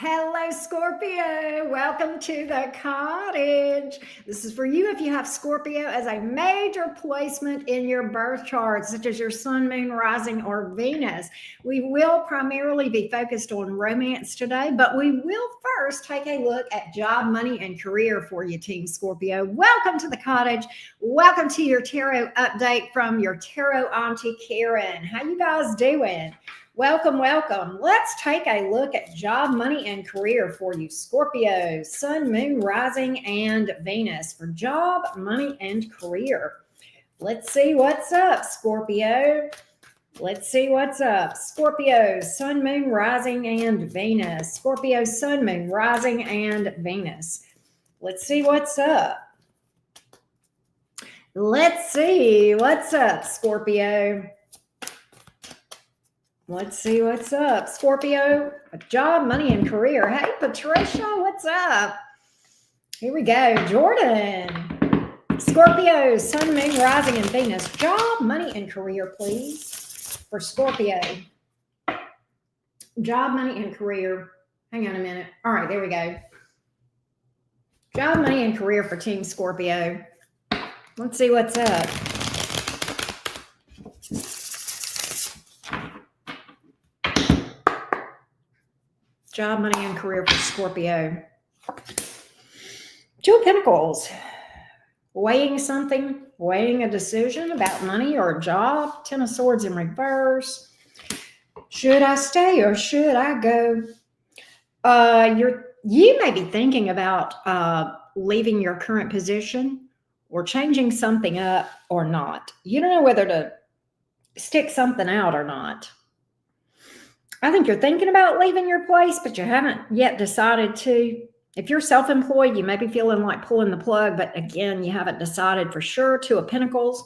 Hello, Scorpio. Welcome to the cottage. This is for you if you have Scorpio as a major placement in your birth chart, such as your sun, moon, rising, or Venus. We will primarily be focused on romance today, but we will first take a look at job, money, and career for you, Team Scorpio. Welcome to the cottage. Welcome to your tarot update from your tarot auntie, Karen. How you guys doing? Welcome, welcome. Let's take a look at job, money, and career for you, Scorpio, sun, moon, rising, and Venus for job, money, and career. Let's see what's up, Scorpio. Let's see what's up. Scorpio, sun, moon, rising, and Venus. Scorpio, sun, moon, rising, and Venus. Let's see what's up. Let's see what's up, Scorpio. Let's see what's up. Scorpio, job, money, and career. Hey, Patricia, what's up? Here we go. Jordan. Scorpio, sun, moon, rising, and Venus. Job, money, and career, please, for Scorpio. Job, money, and career. Hang on a minute. All right, there we go. Job, money, and career for Team Scorpio. Let's see what's up. Job, money, and career for Scorpio. Two of Pentacles. Weighing something, weighing a decision about money or a job. Ten of Swords in reverse. Should I stay or should I go? You may be thinking about leaving your current position or changing something up or not. You don't know whether to stick something out or not. I think you're thinking about leaving your place, but you haven't yet decided to. If you're self-employed, you may be feeling like pulling the plug, but again, you haven't decided for sure. Two of Pentacles,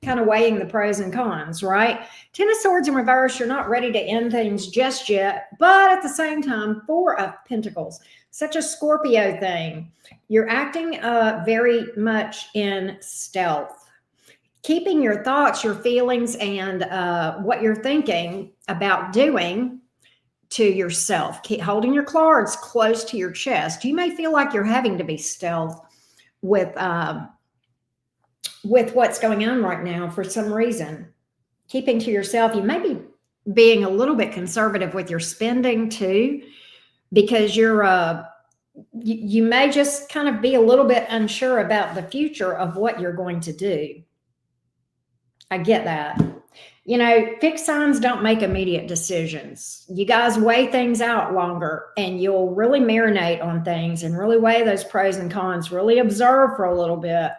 kind of weighing the pros and cons, right? Ten of Swords in reverse, you're not ready to end things just yet, but at the same time, Four of Pentacles, such a Scorpio thing. You're acting very much in stealth. Keeping your thoughts, your feelings, and what you're thinking about doing to yourself. Keep holding your cards close to your chest. You may feel like you're having to be stealth with what's going on right now for some reason. Keeping to yourself. You may be being a little bit conservative with your spending too, because you may just kind of be a little bit unsure about the future of what you're going to do. I get that. You know, fixed signs don't make immediate decisions. You guys weigh things out longer and you'll really marinate on things and really weigh those pros and cons, really observe for a little bit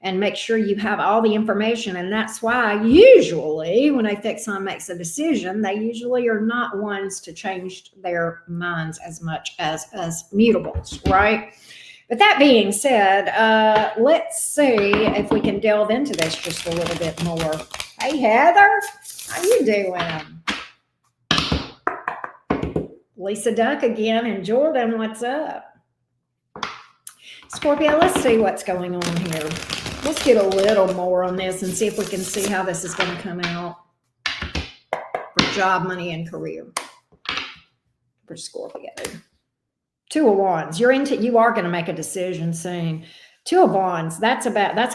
and make sure you have all the information. And that's why usually when a fixed sign makes a decision, they usually are not ones to change their minds as much as mutables, right? But that being said, let's see if we can delve into this just a little bit more. Hey, Heather, how you doing? Lisa Duck again, and Jordan, what's up? Scorpio, let's see what's going on here. Let's get a little more on this and see if we can see how this is going to come out for job, money, and career for Scorpio. Two of Wands. You are going to make a decision soon. Two of Wands. That's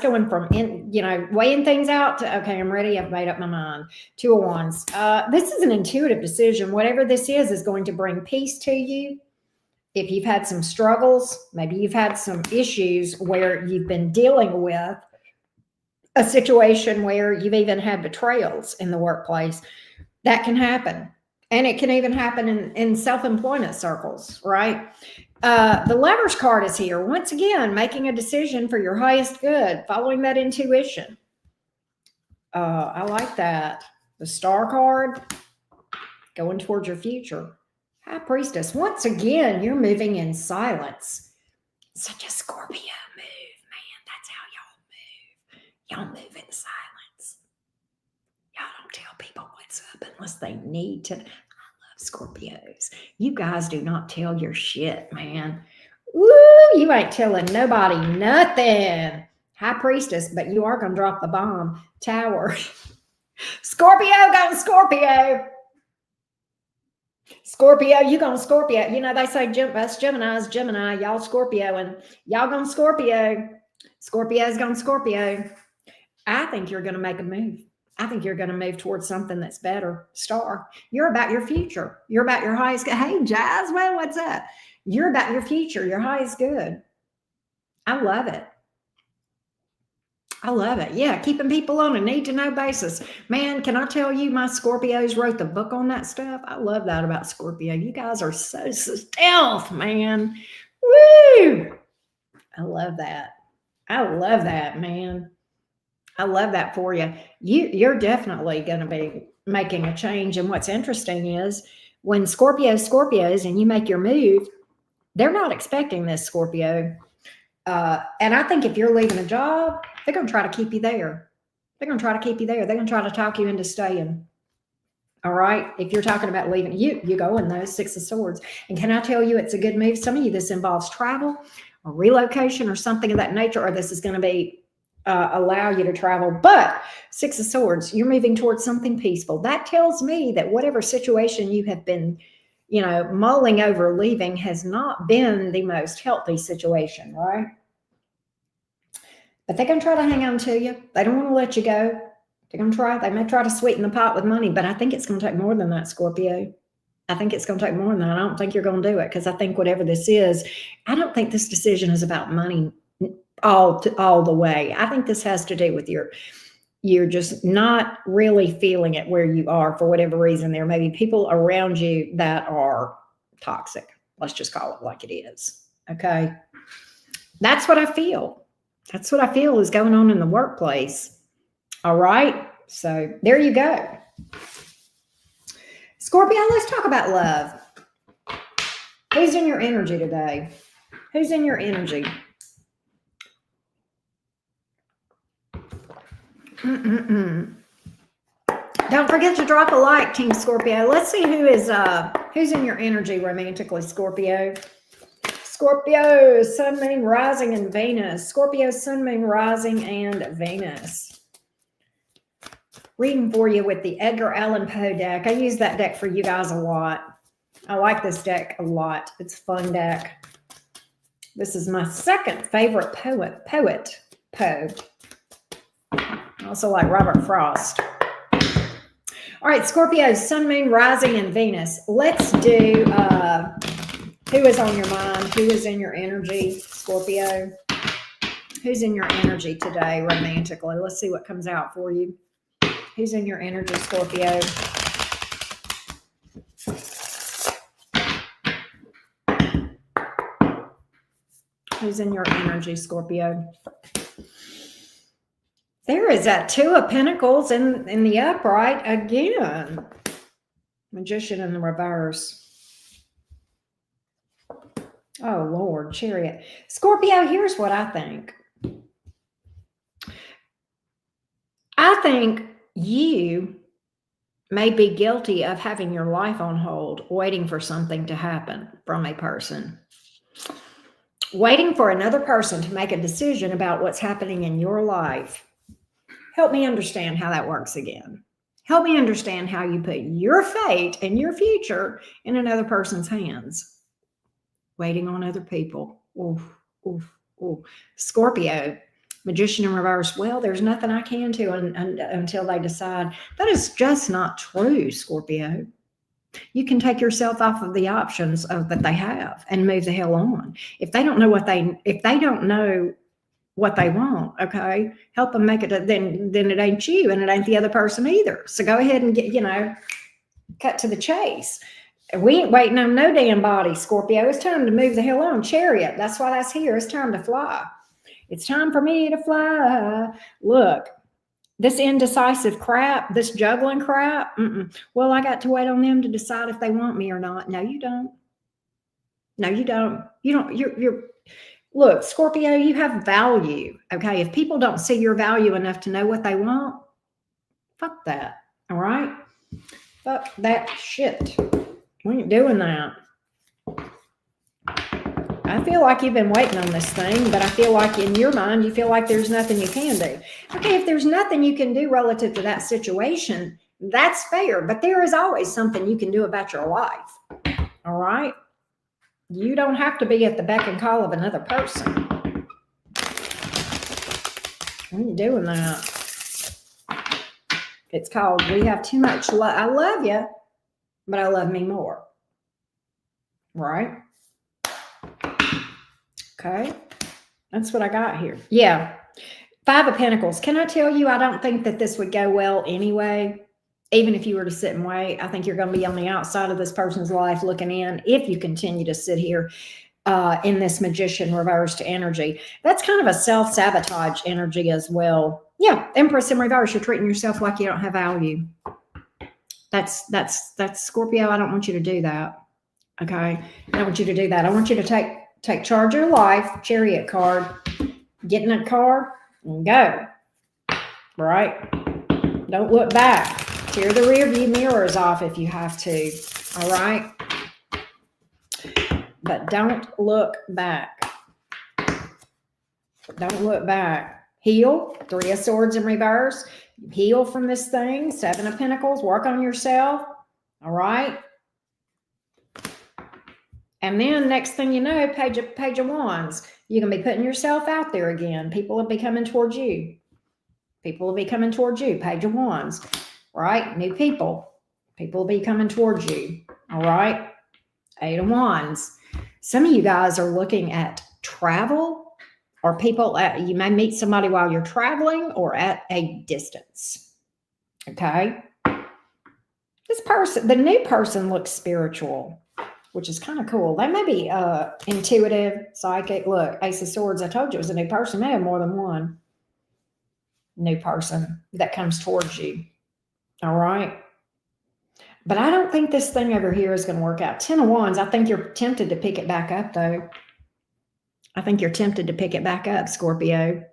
going from weighing things out to, okay, I'm ready. I've made up my mind. Two of Wands. This is an intuitive decision. Whatever this is going to bring peace to you. If you've had some struggles, maybe you've had some issues where you've been dealing with a situation where you've even had betrayals in the workplace, that can happen. And it can even happen in self-employment circles, right? The Lovers card is here. Once again, making a decision for your highest good, following that intuition. I like that. The Star card, going towards your future. High Priestess. Once again, you're moving in silence. Such a Scorpio move, man. That's how y'all move. Y'all move in silence. Y'all don't tell people what's up unless they need to. I love Scorpios. You guys do not tell your shit, man. Woo, you ain't telling nobody nothing. High Priestess, but you are going to drop the bomb. Tower. Scorpio, go Scorpio. Scorpio, you gonna Scorpio. You know, they say us Gemini's Gemini, y'all Scorpio, and y'all gonna Scorpio. Scorpio's gonna Scorpio. I think you're gonna make a move. I think you're gonna move towards something that's better. Star. You're about your future. You're about your highest. Hey, Jazz, well, what's up? You're about your future. Your high is good. I love it. I love it. Yeah, keeping people on a need-to-know basis. Man, can I tell you, my Scorpios wrote the book on that stuff. I love that about Scorpio. You guys are so stealth, man. Woo! I love that. I love that, man. I love that for you. You're definitely going to be making a change. And what's interesting is when Scorpios, and you make your move, they're not expecting this, Scorpio. And I think if you're leaving a job, they're going to try to keep you there. They're going to try to keep you there. They're going to try to talk you into staying. All right. If you're talking about leaving, you go in those Six of Swords. And can I tell you, it's a good move. Some of you, this involves travel or relocation or something of that nature, or this is going to be allow you to travel. But Six of Swords, you're moving towards something peaceful. That tells me that whatever situation you have been, mulling over leaving has not been the most healthy situation, right? But they're going to try to hang on to you. They don't want to let you go. They're going to try. They may try to sweeten the pot with money, but I think it's going to take more than that, Scorpio. I think it's going to take more than that. I don't think you're going to do it because I think whatever this is, I don't think this decision is about money all the way. I think this has to do with you're just not really feeling it where you are for whatever reason. There may be people around you that are toxic. Let's just call it like it is. Okay. That's what I feel. That's what I feel is going on in the workplace. All right. So there you go. Scorpio, let's talk about love. Who's in your energy today? Who's in your energy? Don't forget to drop a like, Team Scorpio. Let's see who's in your energy romantically, Scorpio. Scorpio, Sun, Moon, Rising, and Venus. Scorpio, Sun, Moon, Rising, and Venus. Reading for you with the Edgar Allan Poe deck. I use that deck for you guys a lot. I like this deck a lot. It's a fun deck. This is my second favorite poet, Poe. I also like Robert Frost. All right, Scorpio, Sun, Moon, Rising, and Venus. Let's do who is on your mind? Who is in your energy, Scorpio? Who's in your energy today romantically? Let's see what comes out for you. Who's in your energy, Scorpio? Who's in your energy, Scorpio? There is that Two of Pentacles in the upright again. Magician in the reverse. Oh, Lord, Chariot. Scorpio, here's what I think. I think you may be guilty of having your life on hold, waiting for something to happen from a person. Waiting for another person to make a decision about what's happening in your life. Help me understand how that works again. Help me understand how you put your fate and your future in another person's hands. Waiting on other people. Oof, oof, oof. Scorpio, Magician in reverse. Well, there's nothing I can do until they decide. That is just not true, Scorpio. You can take yourself off of the options that they have and move the hell on. If they don't know what they want, okay, help them make it. Then it ain't you and it ain't the other person either. So go ahead and cut to the chase. We ain't waiting on no damn body, Scorpio. It's time to move the hell on. Chariot, that's why that's here. It's time to fly. It's time for me to fly. Look, this indecisive crap, this juggling crap. Well, I got to wait on them to decide if they want me or not. No, you don't. No, you don't. You don't. You're. Look, Scorpio, you have value. Okay, if people don't see your value enough to know what they want, fuck that. All right, fuck that shit. We ain't doing that. I feel like you've been waiting on this thing, but I feel like in your mind, you feel like there's nothing you can do. Okay, if there's nothing you can do relative to that situation, that's fair, but there is always something you can do about your life. All right. You don't have to be at the beck and call of another person. I ain't doing that. It's called we have too much love. I love you, but I love me more. Right? Okay. That's what I got here. Yeah. 5 of Pentacles. Can I tell you, I don't think that this would go well anyway. Even if you were to sit and wait, I think you're going to be on the outside of this person's life looking in if you continue to sit here in this Magician reversed energy. That's kind of a self-sabotage energy as well. Yeah, Empress in reverse. You're treating yourself like you don't have value. That's Scorpio. I don't want you to do that. Okay? I don't want you to do that. I want you to take charge of your life. Chariot card. Get in that car and go. Right? Don't look back. Tear the rear view mirrors off if you have to. All right? But don't look back. Don't look back. Heal. 3 of Swords in reverse. Heal from this thing. 7 of Pentacles. Work on yourself. All right? And then next thing you know, page of Wands. You're going to be putting yourself out there again. People will be coming towards you. People will be coming towards you. Page of Wands. Right? New people. People will be coming towards you. All right? 8 of Wands. Some of you guys are looking at travel, or people, you may meet somebody while you're traveling or at a distance. Okay? This person, the new person looks spiritual, which is kind of cool. They may be intuitive, psychic. Look, Ace of Swords, I told you it was a new person. They have more than one new person that comes towards you. All right? But I don't think this thing over here is going to work out. 10 of Wands, I think you're tempted to pick it back up, though. I think you're tempted to pick it back up, Scorpio.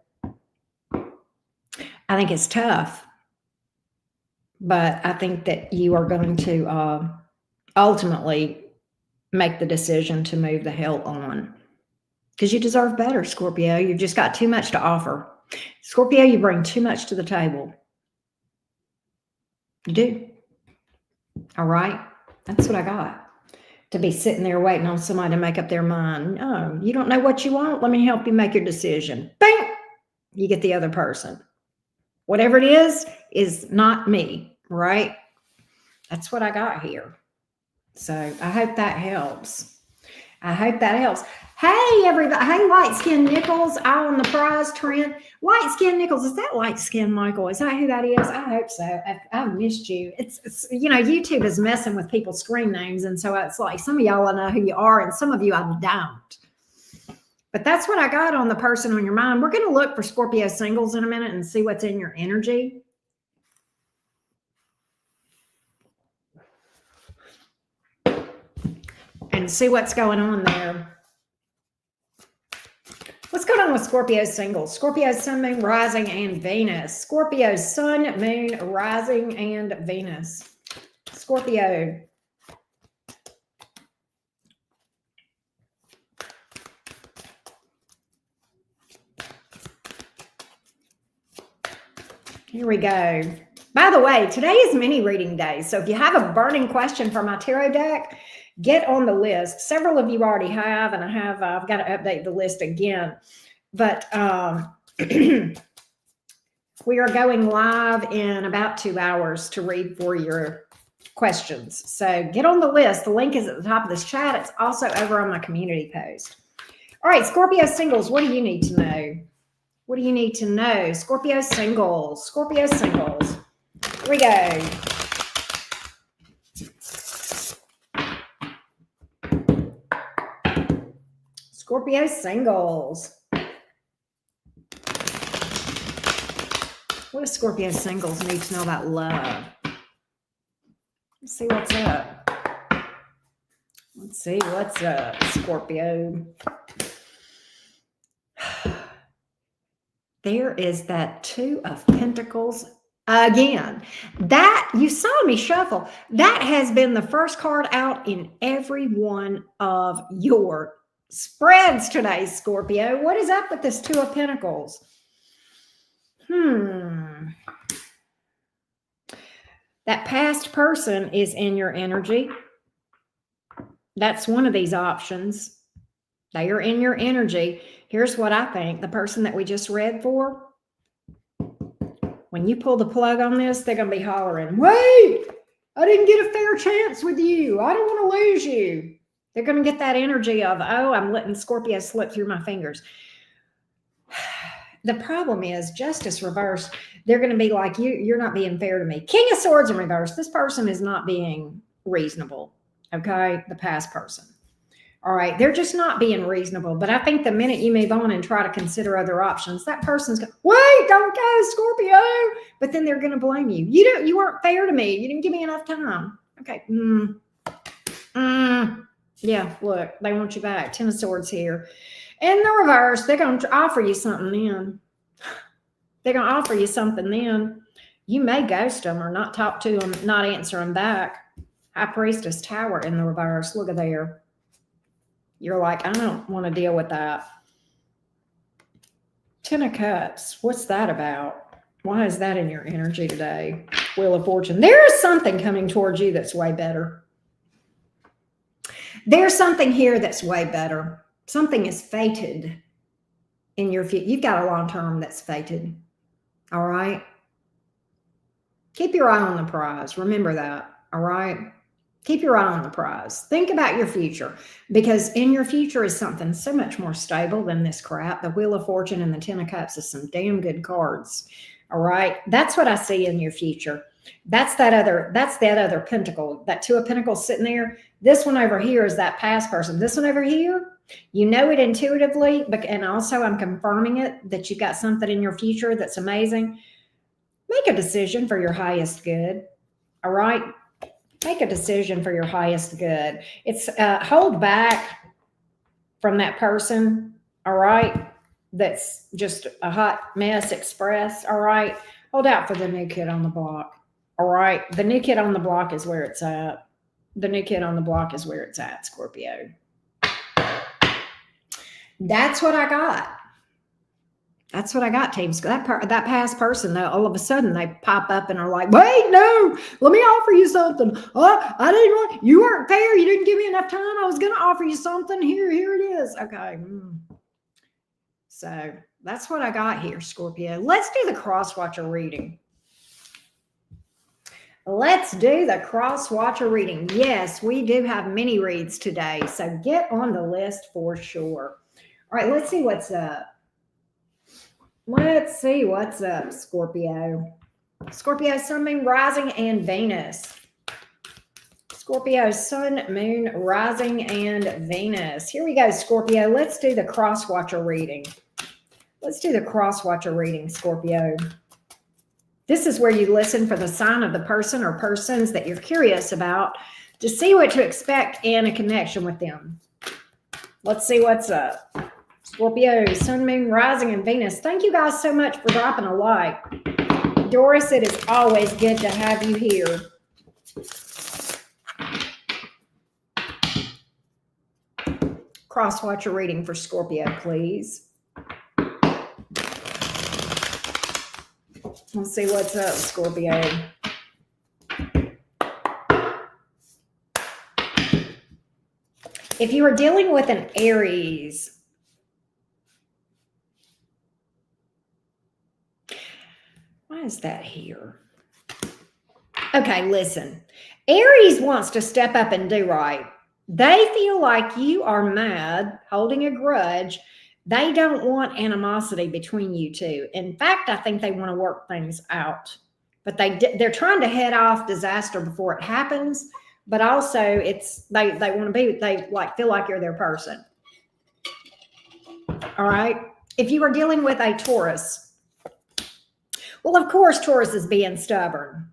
I think it's tough. But I think that you are going to ultimately make the decision to move the hell on. Because you deserve better, Scorpio. You've just got too much to offer. Scorpio, you bring too much to the table. You do. All right? That's what I got. To be sitting there waiting on somebody to make up their mind. No, you don't know what you want? Let me help you make your decision. Bang! You get the other person. Whatever it is not me, right? That's what I got here. So I hope that helps. I hope that helps. Hey, everybody. Hey, Light Skin Nichols. Eye on the prize, Trent. Light Skin Nichols. Is that Light Skin Michael? Is that who that is? I hope so. I've missed you. It's YouTube is messing with people's screen names. And so it's like some of y'all I know who you are and some of you I don't. But that's what I got on the person on your mind. We're going to look for Scorpio singles in a minute and see what's in your energy. And see what's going on there. What's going on with Scorpio singles? Scorpio, Sun, Moon, Rising, and Venus. Scorpio, Sun, Moon, Rising, and Venus. Scorpio. Here we go. By the way, today is mini reading day. So if you have a burning question for my tarot deck, get on the list. Several of you already have, and I've got to update the list again. But we are going live in about 2 hours to read for your questions. So get on the list. The link is at the top of this chat. It's also over on my community post. All right, Scorpio singles, what do you need to know? What do you need to know? Scorpio singles. Scorpio singles. Here we go. Scorpio singles. What do Scorpio singles need to know about love? Let's see what's up. Let's see what's up, Scorpio. There is that 2 of Pentacles again. That, you saw me shuffle. That has been the first card out in every one of your spreads today, Scorpio. What is up with this 2 of Pentacles? That past person is in your energy. That's one of these options. They are in your energy. Here's what I think. The person that we just read for, when you pull the plug on this, they're going to be hollering, wait, I didn't get a fair chance with you. I don't want to lose you. They're going to get that energy of, oh, I'm letting Scorpio slip through my fingers. The problem is justice reversed. They're going to be like, you're not being fair to me. King of Swords in reverse. This person is not being reasonable. Okay. The past person. All right. They're just not being reasonable. But I think the minute you move on and try to consider other options, that person's going, wait, don't go, Scorpio. But then they're going to blame you. You weren't fair to me. You didn't give me enough time. Okay. Yeah. Look, they want you back. Ten of Swords here. In the reverse, they're going to offer you something then. They're going to offer you something then. You may ghost them or not talk to them, not answer them back. High Priestess Tower in the reverse. Look at there. You're like, I don't want to deal with that. Ten of Cups. What's that about? Why is that in your energy today? Wheel of Fortune. There is something coming towards you that's way better. There's something here that's way better. Something is fated in your future. You've got a long term that's fated. All right. Keep your eye on the prize. Remember that. All right. Keep your eye on the prize. Think about your future, because in your future is something so much more stable than this crap. The Wheel of Fortune and the Ten of Cups is some damn good cards. All right. That's what I see in your future. That's that other pentacle, that Two of Pentacles sitting there. This one over here is that past person. This one over here, you know it intuitively, but and also I'm confirming it that you've got something in your future that's amazing. Make a decision for your highest good. All right. Make a decision for your highest good. It's hold back from that person. All right. That's just a hot mess express. All right. Hold out for the new kid on the block. All right. The new kid on the block is where it's at. The new kid on the block is where it's at, Scorpio. That's what I got. That's what I got, teams. That past person, though, all of a sudden they pop up and are like, wait, no, let me offer you something. Oh, I didn't want, you weren't fair. You didn't give me enough time. I was going to offer you something. Here it is. Okay. So that's what I got here, Scorpio. Let's do the cross-watcher reading. Let's do the cross-watcher reading. Yes, we do have mini reads today, so get on the list for sure. All right, let's see what's up. Let's see what's up, Scorpio. Scorpio, Sun, Moon, Rising, and Venus. Scorpio, Sun, Moon, Rising, and Venus. Here we go, Scorpio. Let's do the cross-watcher reading. Let's do the cross-watcher reading, Scorpio. This is where you listen for the sign of the person or persons that you're curious about to see what to expect in a connection with them. Let's see what's up. Scorpio, Sun, Moon, Rising, and Venus. Thank you guys so much for dropping a like. Doris, it is always good to have you here. Cross-watcher reading for Scorpio, please. Let's see what's up, Scorpio. If you are dealing with an Aries, why is that here? Okay, listen. Aries wants to step up and do right. They feel like you are mad, holding a grudge. They don't want animosity between you two. In fact, I think they want to work things out. But they're trying to head off disaster before it happens. But also, it's they want to be, they like feel like you're their person. All right. If you are dealing with a Taurus, well, of course, Taurus is being stubborn.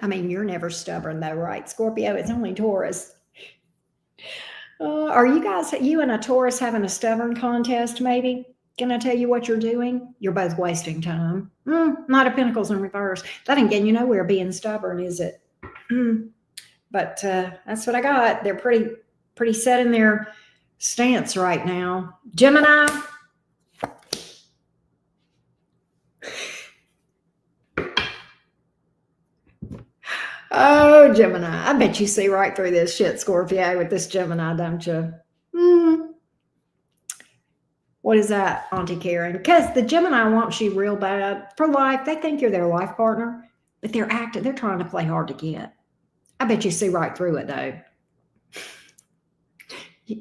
I mean, you're never stubborn though, right? Scorpio, it's only Taurus. Are you guys, you and a Taurus having a stubborn contest maybe? Can I tell you what you're doing? You're both wasting time. Knight of Pentacles in reverse. That ain't getting you nowhere being stubborn, is it? But that's what I got. They're pretty set in their stance right now. Gemini. Oh, Gemini. I bet you see right through this shit, Scorpio, with this Gemini, don't you? What is that, Auntie Karen? Because the Gemini wants you real bad for life. They think you're their life partner, but they're trying to play hard to get. I bet you see right through it, though.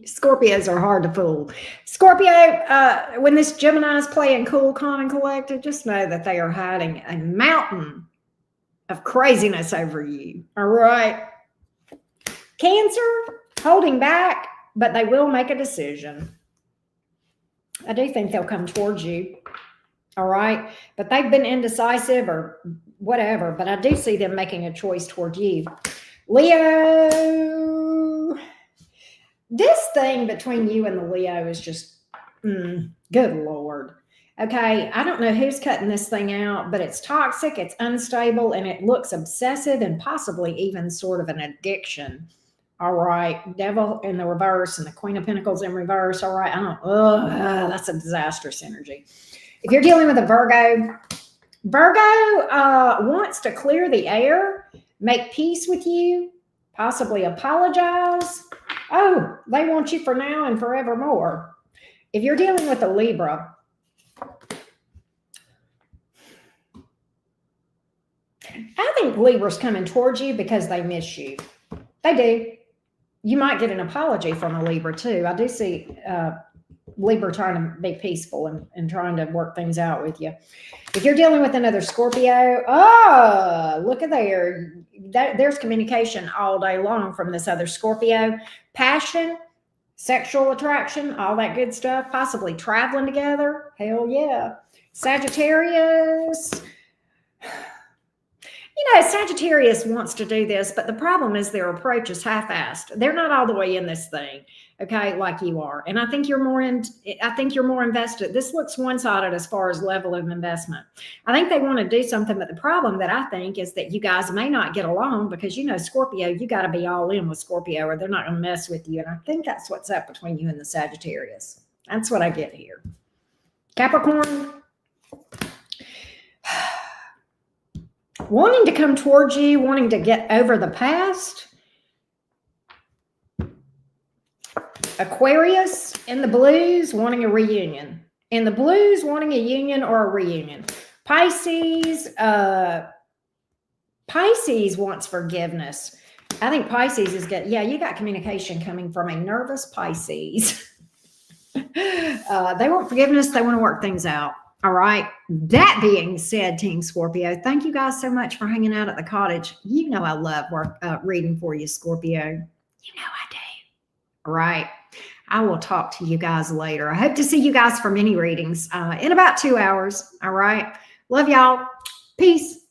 Scorpios are hard to fool. Scorpio, when this Gemini is playing cool, calm, and collected, just know that they are hiding a mountain of craziness over you. All right. Cancer, holding back, but they will make a decision. I do think they'll come towards you. All right. But they've been indecisive or whatever, but I do see them making a choice toward you. Leo, this thing between you and the Leo is just, good Lord. Okay, I don't know who's cutting this thing out, but it's toxic, it's unstable, and it looks obsessive and possibly even sort of an addiction. All right, Devil in the reverse and the Queen of Pentacles in reverse. All right, that's a disastrous energy. If you're dealing with a Virgo, wants to clear the air, make peace with you, possibly apologize. Oh, they want you for now and forevermore. If you're dealing with a Libra, I think Libra's coming towards you because they miss you. They do. You might get an apology from a Libra too. I do see Libra trying to be peaceful and trying to work things out with you. If you're dealing with another Scorpio, look at there. There's communication all day long from this other Scorpio. Passion, sexual attraction, all that good stuff, possibly traveling together. Hell yeah. Sagittarius. You know, Sagittarius wants to do this, but the problem is their approach is half-assed. They're not all the way in this thing, okay, like you are. And I think you're more invested. This looks one-sided as far as level of investment. I think they want to do something, but the problem that I think is that you guys may not get along because, you know, Scorpio, you got to be all in with Scorpio or they're not going to mess with you. And I think that's what's up between you and the Sagittarius. That's what I get here. Capricorn. Wanting to come towards you, wanting to get over the past. Aquarius in the blues, wanting a reunion. In the blues, wanting a union or a reunion. Pisces, Pisces wants forgiveness. I think Pisces is good. Yeah, you got communication coming from a nervous Pisces. They want forgiveness. They want to work things out. All right. That being said, Team Scorpio, thank you guys so much for hanging out at the cottage. You know I love reading for you, Scorpio. You know I do. All right. I will talk to you guys later. I hope to see you guys for mini readings in about 2 hours. All right. Love y'all. Peace.